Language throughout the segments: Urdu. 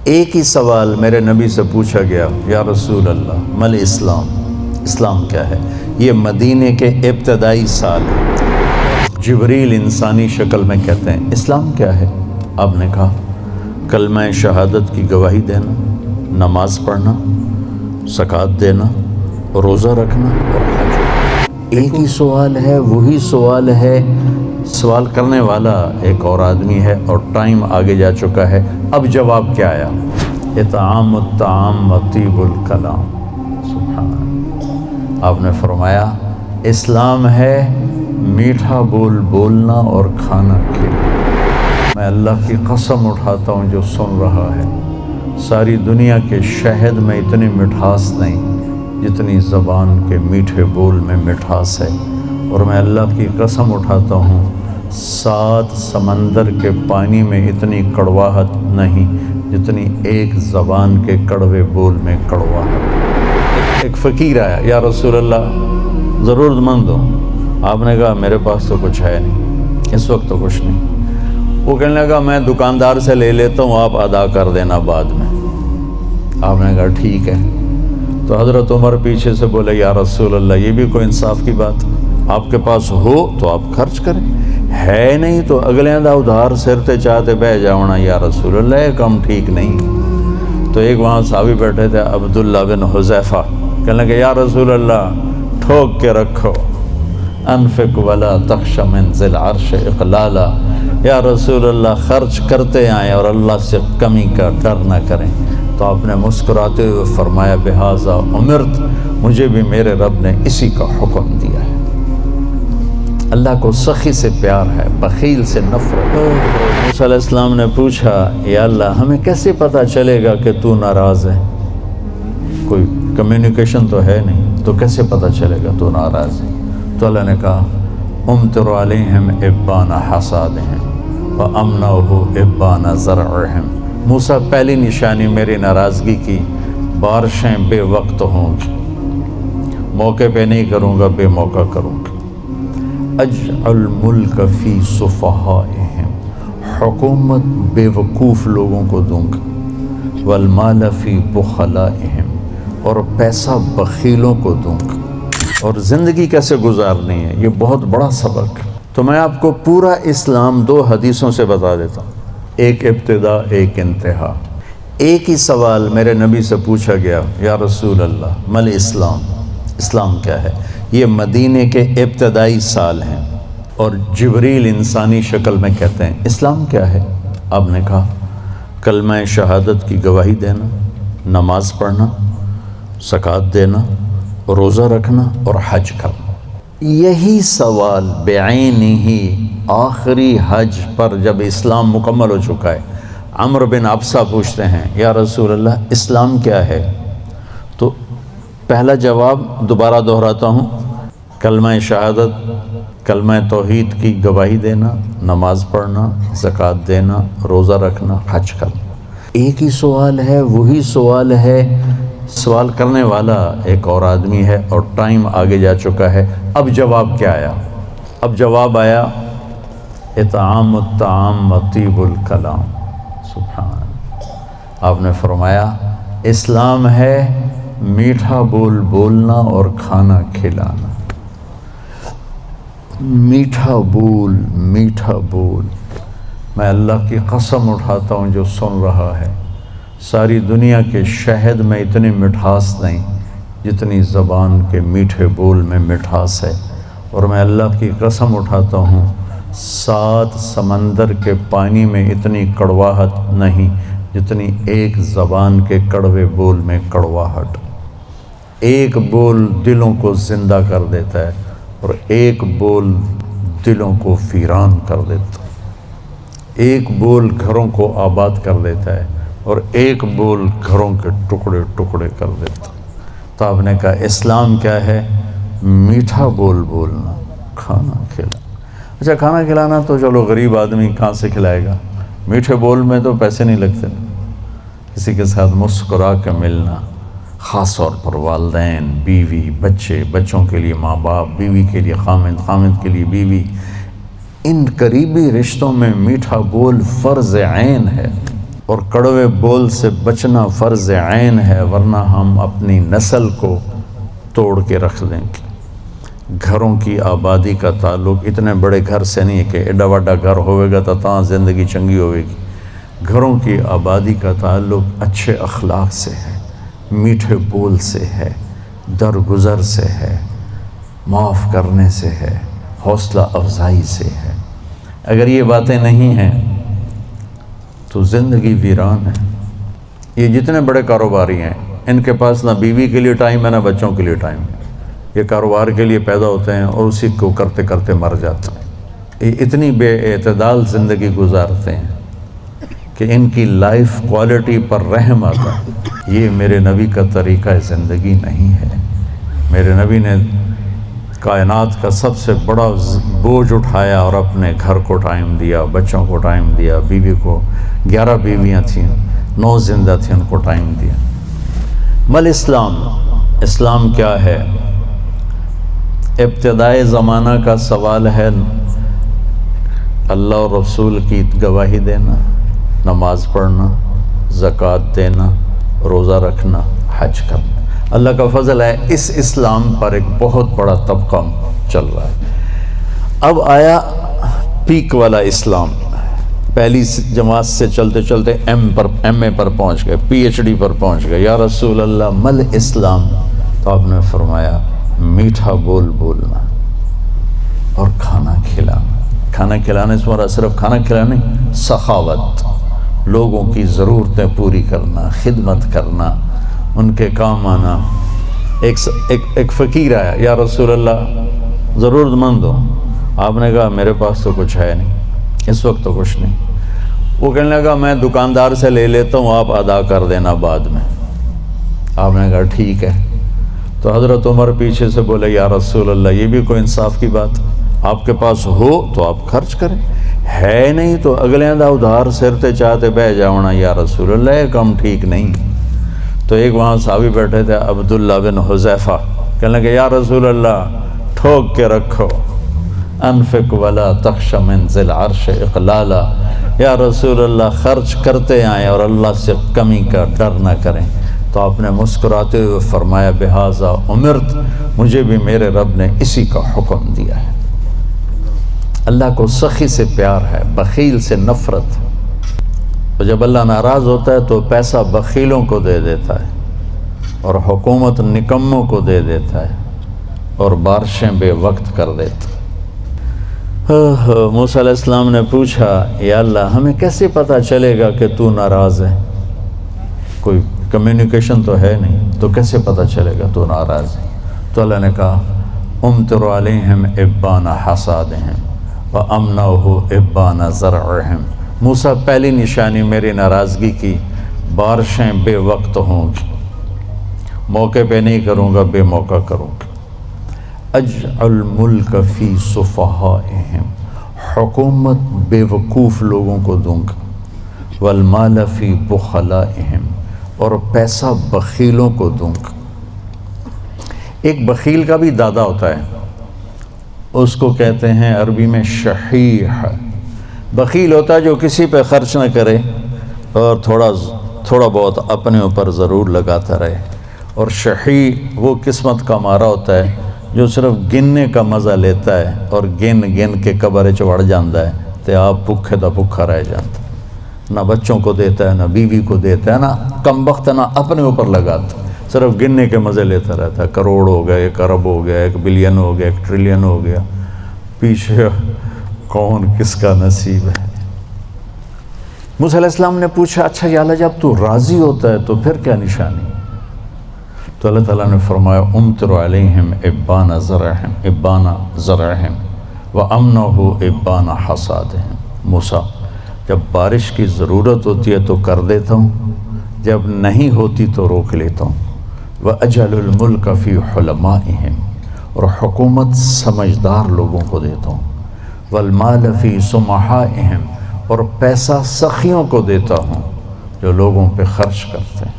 ایک ہی سوال میرے نبی سے پوچھا گیا، یا رسول اللہ مل اسلام، اسلام کیا ہے؟ یہ مدینے کے ابتدائی سال ہیں۔ جبریل انسانی شکل میں کہتے ہیں اسلام کیا ہے؟ آپ نے کہا کلمہ شہادت کی گواہی دینا، نماز پڑھنا، زکوٰۃ دینا، روزہ رکھنا اور حج۔ ایک ہی سوال ہے، وہی سوال ہے، سوال کرنے والا ایک اور آدمی ہے اور ٹائم آگے جا چکا ہے۔ اب جواب کیا آیا؟ اطعام الطعام و طیب الکلام۔ سبحان اللہ۔ آپ نے فرمایا اسلام ہے میٹھا بول بولنا اور کھانا کھلانا۔ میں اللہ کی قسم اٹھاتا ہوں جو سن رہا ہے، ساری دنیا کے شہد میں اتنی مٹھاس نہیں جتنی زبان کے میٹھے بول میں مٹھاس ہے، اور میں اللہ کی قسم اٹھاتا ہوں 7 سمندر کے پانی میں اتنی کڑواہٹ نہیں جتنی ایک زبان کے کڑوے بول میں کڑواہٹ۔ ایک فقیر آیا، یا رسول اللہ ضرورت مند ہوں۔ آپ نے کہا میرے پاس تو کچھ ہے نہیں، اس وقت تو کچھ نہیں۔ وہ کہنے لگا میں دکاندار سے لے لیتا ہوں، آپ ادا کر دینا بعد میں۔ آپ نے کہا ٹھیک ہے۔ تو حضرت عمر پیچھے سے بولے یا رسول اللہ یہ بھی کوئی انصاف کی بات؟ آپ کے پاس ہو تو آپ خرچ کریں، ہے نہیں تو اگلے دا ادھار سرتے چاہتے بہ جاؤنا یا رسول اللہ، یہ کم ٹھیک نہیں۔ تو ایک وہاں صحابی بیٹھے تھے عبداللہ بن حذیفہ، کہنے لگے یا رسول اللہ ٹھوک کے رکھو، انفق ولا تخش من ذی العرش اقلالا، یا رسول اللہ خرچ کرتے آئیں اور اللہ سے کمی کا ڈر نہ کریں۔ تو آپ نے مسکراتے ہوئے فرمایا بہذا امرت، مجھے بھی میرے رب نے اسی کا حکم دیا ہے۔ اللہ کو سخی سے پیار ہے، بخیل سے نفرت۔ موسیٰ علیہ السلام نے پوچھا یا اللہ ہمیں کیسے پتہ چلے گا کہ تو ناراض ہے؟ کوئی کمیونیکیشن تو ہے نہیں، تو کیسے پتہ چلے گا تو ناراض ہے؟ تو اللہ نے کہا امطر علیہم ابان حصادہم وامنعہ ابان زرعہم۔ موسیٰ پہلی نشانی میری ناراضگی کی، بارشیں بے وقت ہوں گی، موقع پہ نہیں کروں گا، بے موقع کروں گا۔ اجعل ملک فی صفحائہم، حکومت بے وقوف لوگوں کو دوں گا، والمال فی بخلائہم، اور پیسہ بخیلوں کو دوں گا۔ اور زندگی کیسے گزارنی ہے یہ بہت بڑا سبق۔ تو میں آپ کو پورا اسلام 2 حدیثوں سے بتا دیتا ہوں، ایک ابتدا ایک انتہا۔ ایک ہی سوال میرے نبی سے پوچھا گیا، یا رسول اللہ مل اسلام، اسلام کیا ہے؟ یہ مدینے کے ابتدائی سال ہیں، اور جبریل انسانی شکل میں کہتے ہیں اسلام کیا ہے؟ آپ نے کہا کلمہ شہادت کی گواہی دینا، نماز پڑھنا، زکوٰۃ دینا، روزہ رکھنا اور حج کرنا۔ یہی سوال بعینہ ہی آخری حج پر جب اسلام مکمل ہو چکا ہے، عمرو بن عبسہ پوچھتے ہیں یا رسول اللہ اسلام کیا ہے؟ تو پہلا جواب دوبارہ دہراتا ہوں، کلمہ شہادت، کلمہ توحید کی گواہی دینا، نماز پڑھنا، زکوٰۃ دینا، روزہ رکھنا، حج کرنا۔ ایک ہی سوال ہے، وہی سوال ہے، سوال کرنے والا ایک اور آدمی ہے اور ٹائم آگے جا چکا ہے۔ اب جواب کیا آیا؟ اب جواب آیا اطعام الطعام و طیب الکلام۔ سبحان اللہ۔ آپ نے فرمایا اسلام ہے میٹھا بول بولنا اور کھانا کھلانا۔ میٹھا بول، میٹھا بول۔ میں اللہ کی قسم اٹھاتا ہوں جو سن رہا ہے، ساری دنیا کے شہد میں اتنی مٹھاس نہیں جتنی زبان کے میٹھے بول میں مٹھاس ہے، اور میں اللہ کی قسم اٹھاتا ہوں 7 سمندر کے پانی میں اتنی کڑواہٹ نہیں جتنی ایک زبان کے کڑوے بول میں کڑواہٹ۔ ایک بول دلوں کو زندہ کر دیتا ہے اور ایک بول دلوں کو ویران کر دیتا ہے۔ ایک بول گھروں کو آباد کر دیتا ہے اور ایک بول گھروں کے ٹکڑے ٹکڑے کر دیتا۔ تو آپ نے کہا اسلام کیا ہے؟ میٹھا بول بولنا، کھانا کھلانا۔ اچھا کھانا کھلانا تو چلو غریب آدمی کہاں سے کھلائے گا، میٹھے بول میں تو پیسے نہیں لگتے۔ کسی کے ساتھ مسکرا کے ملنا، خاص طور پر والدین، بیوی، بچے، بچوں کے لیے ماں باپ، بیوی کے لیے خامند، خامند کے لیے بیوی، ان قریبی رشتوں میں میٹھا بول فرض عین ہے۔ اور کڑوے بول سے بچنا فرض عین ہے، ورنہ ہم اپنی نسل کو توڑ کے رکھ دیں گے۔ گھروں کی آبادی کا تعلق اتنے بڑے گھر سے نہیں ہے کہ ایڈا وڈا گھر ہوئے گا تو تاں زندگی چنگی ہوئے گی۔ گھروں کی آبادی کا تعلق اچھے اخلاق سے ہے، میٹھے بول سے ہے، درگزر سے ہے، معاف کرنے سے ہے، حوصلہ افزائی سے ہے۔ اگر یہ باتیں نہیں ہیں تو زندگی ویران ہے۔ یہ جتنے بڑے کاروباری ہیں ان کے پاس نہ بیوی کے لیے ٹائم ہے نہ بچوں کے لیے ٹائم ہے۔ یہ کاروبار کے لیے پیدا ہوتے ہیں اور اسی کو کرتے کرتے مر جاتے ہیں۔ یہ اتنی بے اعتدال زندگی گزارتے ہیں کہ ان کی لائف کوالٹی پر رحم آتا ہے۔ یہ میرے نبی کا طریقہ زندگی نہیں ہے۔ میرے نبی نے کائنات کا سب سے بڑا بوجھ اٹھایا اور اپنے گھر کو ٹائم دیا، بچوں کو ٹائم دیا، بیوی کو 11 بیویاں تھیں، 9 زندہ تھیں، ان کو ٹائم دیا۔ مل اسلام، اسلام کیا ہے؟ ابتدائے زمانہ کا سوال ہے اللہ اور رسول کی گواہی دینا، نماز پڑھنا، زکوٰۃ دینا، روزہ رکھنا، حج کرنا۔ اللہ کا فضل ہے اس اسلام پر ایک بہت بڑا طبقہ چل رہا ہے۔ اب آیا پیک والا اسلام، پہلی جماعت سے چلتے چلتے ایم اے پر پہنچ گئے، پی ایچ ڈی پر پہنچ گئے۔ یا رسول اللہ مل اسلام؟ تو آپ نے فرمایا میٹھا بول بولنا اور کھانا کھلانا۔ کھانا کھلانے سے مراد صرف کھانا کھلانا نہیں، سخاوت، لوگوں کی ضرورتیں پوری کرنا، خدمت کرنا، ان کے کام آنا۔ ایک فقیر آیا، یا رسول اللہ ضرورت مند ہو۔ آپ نے کہا میرے پاس تو کچھ ہے نہیں، اس وقت تو کچھ نہیں۔ وہ کہنے لگا میں دکاندار سے لے لیتا ہوں، آپ ادا کر دینا بعد میں۔ آپ نے کہا ٹھیک ہے۔ تو حضرت عمر پیچھے سے بولے یا رسول اللہ یہ بھی کوئی انصاف کی بات، آپ کے پاس ہو تو آپ خرچ کریں، ہے نہیں تو اگلے دا ادھار سرتے چاہتے بہ جاؤنا یا رسول اللہ، یہ کم ٹھیک نہیں۔ تو ایک وہاں صحابی بیٹھے تھے عبداللہ بن حذیفہ، کہنے لگے یا رسول اللہ ٹھوک کے رکھو، انفق ولا تخش من ذی العرش اقلالا، یا رسول اللہ خرچ کرتے آئیں اور اللہ سے کمی کا ڈر نہ کریں۔ تو آپ نے مسکراتے ہوئے فرمایا بہذا امرت، مجھے بھی میرے رب نے اسی کا حکم دیا ہے۔ اللہ کو سخی سے پیار ہے، بخیل سے نفرت ہے۔ تو جب اللہ ناراض ہوتا ہے تو پیسہ بخیلوں کو دے دیتا ہے اور حکومت نکموں کو دے دیتا ہے اور بارشیں بے وقت کر دیتا ہے۔ موسیٰ علیہ السلام نے پوچھا یا اللہ ہمیں کیسے پتہ چلے گا کہ تو ناراض ہے؟ کوئی کمیونیکیشن تو ہے نہیں، تو کیسے پتہ چلے گا تو ناراض ہے؟ تو اللہ نے کہا امطر علیہم ابان حصادہم وامنعہ ابان زرعہم۔ موسیٰ پہلی نشانی میری ناراضگی کی، بارشیں بے وقت ہوں گی، موقع پہ نہیں کروں گا، بے موقع کروں گا۔ اجعل ملک فی صفحائہم، حکومت بے وقوف لوگوں کو دوں گا، والمال فی بخلائہم، اور پیسہ بخیلوں کو دوں گا۔ ایک بخیل کا بھی دادا ہوتا ہے، اس کو کہتے ہیں عربی میں شحیح۔ بخیل ہوتا ہے جو کسی پہ خرچ نہ کرے اور تھوڑا بہت اپنے اوپر ضرور لگاتا رہے، اور شحیح وہ قسمت کا مارا ہوتا ہے جو صرف گننے کا مزہ لیتا ہے اور گن گن کے قبر چڑھ جاتا ہے تو آپ بھوکے دا بھوکا رہ جاتا ہے، نہ بچوں کو دیتا ہے، نہ بیوی کو دیتا ہے، نہ کم وقت نہ اپنے اوپر لگاتا، صرف گننے کے مزے لیتا رہتا ہے۔ کروڑ ہو گیا، 1 ارب ہو گیا، 1 بلین ہو گیا، 1 ٹریلین ہو گیا، پیچھے کون کس کا نصیب ہے۔ موسیٰ علیہ السلام نے پوچھا اچھا یا اللہ جب تو راضی ہوتا ہے تو پھر کیا نشانی؟ تو اللہ تعالیٰ نے فرمایا امطر علیہم ابان زرعہم وامنعہ ابان حصادہم۔ موسیٰ جب بارش کی ضرورت ہوتی ہے تو کر دیتا ہوں، جب نہیں ہوتی تو روک لیتا ہوں۔ وَأَجْعَلُ الْمُلْكَ فِي حُلَمَائِهِمْ، اور حکومت سمجھدار لوگوں کو دیتا ہوں۔ وَالْمَالَ فِي سُمَحَائِهِمْ، اور پیسہ سخیوں کو دیتا ہوں جو لوگوں پہ خرچ کرتے ہیں،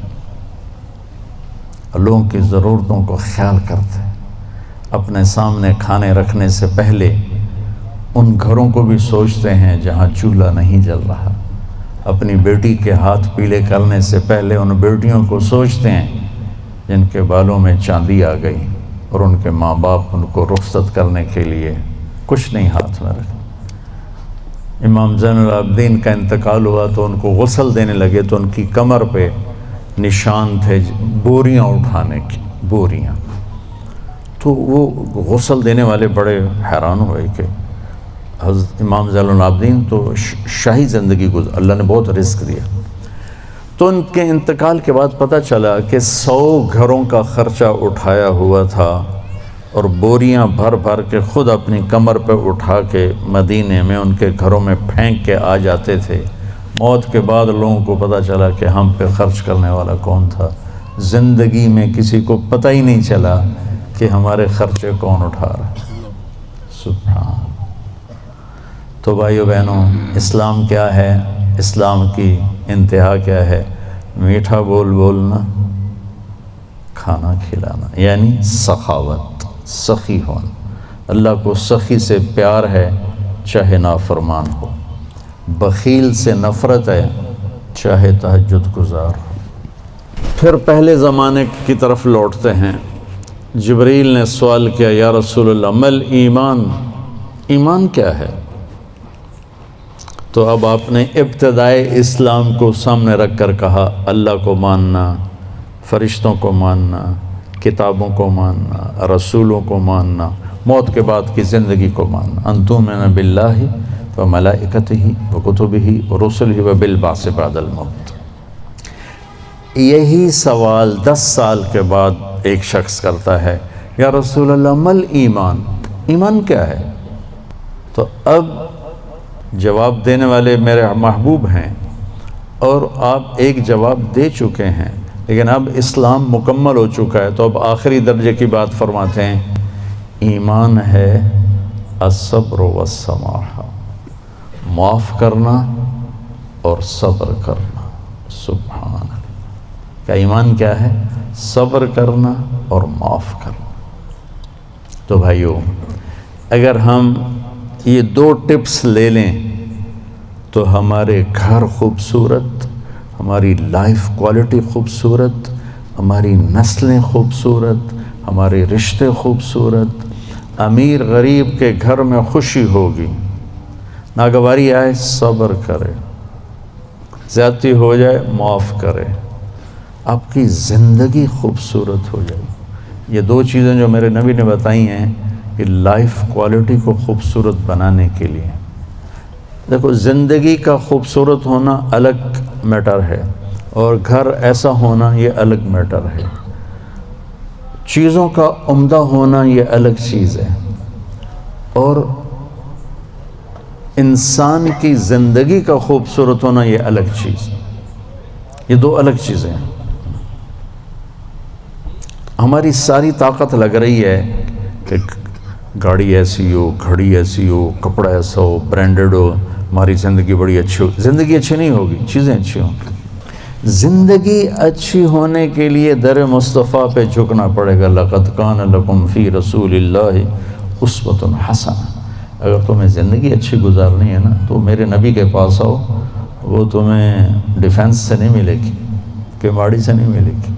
لوگوں کی ضرورتوں کو خیال کرتے ہیں، اپنے سامنے کھانے رکھنے سے پہلے ان گھروں کو بھی سوچتے ہیں جہاں چولہا نہیں جل رہا، اپنی بیٹی کے ہاتھ پیلے کرنے سے پہلے ان بیٹیوں کو سوچتے ہیں جن کے بالوں میں چاندی آ گئی اور ان کے ماں باپ ان کو رخصت کرنے کے لیے کچھ نہیں ہاتھ میں رکھا۔ امام زین العابدین کا انتقال ہوا تو ان کو غسل دینے لگے تو ان کی کمر پہ نشان تھے بوریاں اٹھانے کی، بوریاں۔ تو وہ غسل دینے والے بڑے حیران ہوئے کہ حضرت امام زین العابدین تو شاہی زندگی گزار، اللہ نے بہت رزق دیا۔ تو ان کے انتقال کے بعد پتہ چلا کہ 100 گھروں کا خرچہ اٹھایا ہوا تھا اور بوریاں بھر بھر کے خود اپنی کمر پہ اٹھا کے مدینے میں ان کے گھروں میں پھینک کے آ جاتے تھے۔ موت کے بعد لوگوں کو پتہ چلا کہ ہم پہ خرچ کرنے والا کون تھا۔ زندگی میں کسی کو پتہ ہی نہیں چلا کہ ہمارے خرچے کون اٹھا رہا ہے۔ سبحان۔ تو بھائیو بہنوں، اسلام کیا ہے؟ اسلام کی انتہا کیا ہے؟ میٹھا بول بولنا، کھانا کھلانا، یعنی سخاوت، سخی ہونا۔ اللہ کو سخی سے پیار ہے چاہے نافرمان ہو، بخیل سے نفرت ہے چاہے تہجد گزار ہو۔ پھر پہلے زمانے کی طرف لوٹتے ہیں۔ جبریل نے سوال کیا، یا رسول اللہ مل ایمان، ایمان کیا ہے؟ تو اب آپ نے ابتدائے اسلام کو سامنے رکھ کر کہا، اللہ کو ماننا، فرشتوں کو ماننا، کتابوں کو ماننا، رسولوں کو ماننا، موت کے بعد کی زندگی کو ماننا۔ ان تؤمن باللہ وملائکتہ وکتبہ ورسلہ وبالبعث بعد الموت۔ یہی سوال 10 سال کے بعد ایک شخص کرتا ہے، یا رسول اللہ مل ایمان، ایمان کیا ہے؟ تو اب جواب دینے والے میرے محبوب ہیں اور آپ ایک جواب دے چکے ہیں، لیکن اب اسلام مکمل ہو چکا ہے، تو اب آخری درجے کی بات فرماتے ہیں، ایمان ہے الصبر والسماحہ، معاف کرنا اور صبر کرنا۔ سبحان اللہ۔ کیا ایمان کیا ہے؟ صبر کرنا اور معاف کرنا۔ تو بھائیو، اگر ہم یہ 2 ٹپس لے لیں تو ہمارے گھر خوبصورت، ہماری لائف کوالٹی خوبصورت، ہماری نسلیں خوبصورت، ہمارے رشتے خوبصورت، امیر غریب کے گھر میں خوشی ہوگی، ناگواری آئے صبر کرے، زیادتی ہو جائے معاف کرے، آپ کی زندگی خوبصورت ہو جائے۔ یہ 2 چیزیں جو میرے نبی نے بتائی ہیں کہ لائف کوالٹی کو خوبصورت بنانے کے لیے۔ دیکھو، زندگی کا خوبصورت ہونا الگ میٹر ہے اور گھر ایسا ہونا یہ الگ میٹر ہے، چیزوں کا عمدہ ہونا یہ الگ چیز ہے، اور انسان کی زندگی کا خوبصورت ہونا یہ الگ چیز ہے۔ یہ 2 الگ چیزیں ہیں۔ ہماری ساری طاقت لگ رہی ہے کہ گاڑی ایسی ہو، گھڑی ایسی ہو، کپڑا ایسا ہو، برانڈڈ ہو، ہماری زندگی بڑی اچھی ہو۔ زندگی اچھی نہیں ہوگی، چیزیں اچھی ہوں گی۔ زندگی اچھی ہونے کے لیے در مصطفیٰ پہ جھکنا پڑے گا۔ لقد کان لکم فی رسول اللہ اسوۃ حسنہ۔ اگر تمہیں زندگی اچھی گزارنی ہے نا تو میرے نبی کے پاس آؤ، وہ تمہیں ڈیفنس سے نہیں ملے گی، کماڑی سے نہیں ملے گی،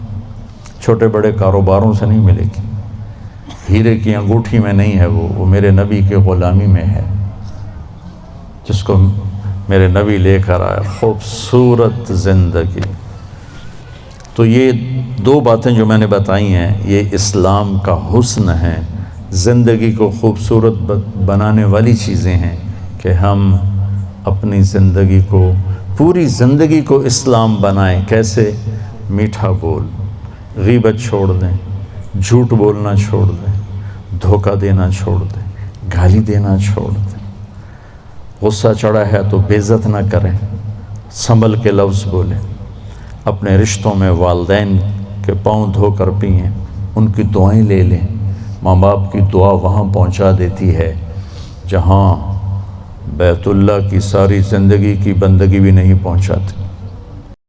چھوٹے بڑے کاروباروں سے نہیں ملے گی، ہیرے کی انگوٹھی میں نہیں ہے، وہ میرے نبی کے غلامی میں ہے، جس کو میرے نبی لے کر آیا، خوبصورت زندگی۔ تو یہ 2 باتیں جو میں نے بتائی ہیں یہ اسلام کا حسن ہے، زندگی کو خوبصورت بنانے والی چیزیں ہیں کہ ہم اپنی زندگی کو، پوری زندگی کو اسلام بنائیں۔ کیسے؟ میٹھا بول، غیبت چھوڑ دیں، جھوٹ بولنا چھوڑ دیں، دھوکہ دینا چھوڑ دیں، گالی دینا چھوڑ دیں، غصہ چڑھا ہے تو بے عزت نہ کریں، سنبھل کے لفظ بولیں، اپنے رشتوں میں والدین کے پاؤں دھو کر پئیں، ان کی دعائیں لے لیں۔ ماں باپ کی دعا وہاں پہنچا دیتی ہے جہاں بیت اللہ کی ساری زندگی کی بندگی بھی نہیں پہنچاتی۔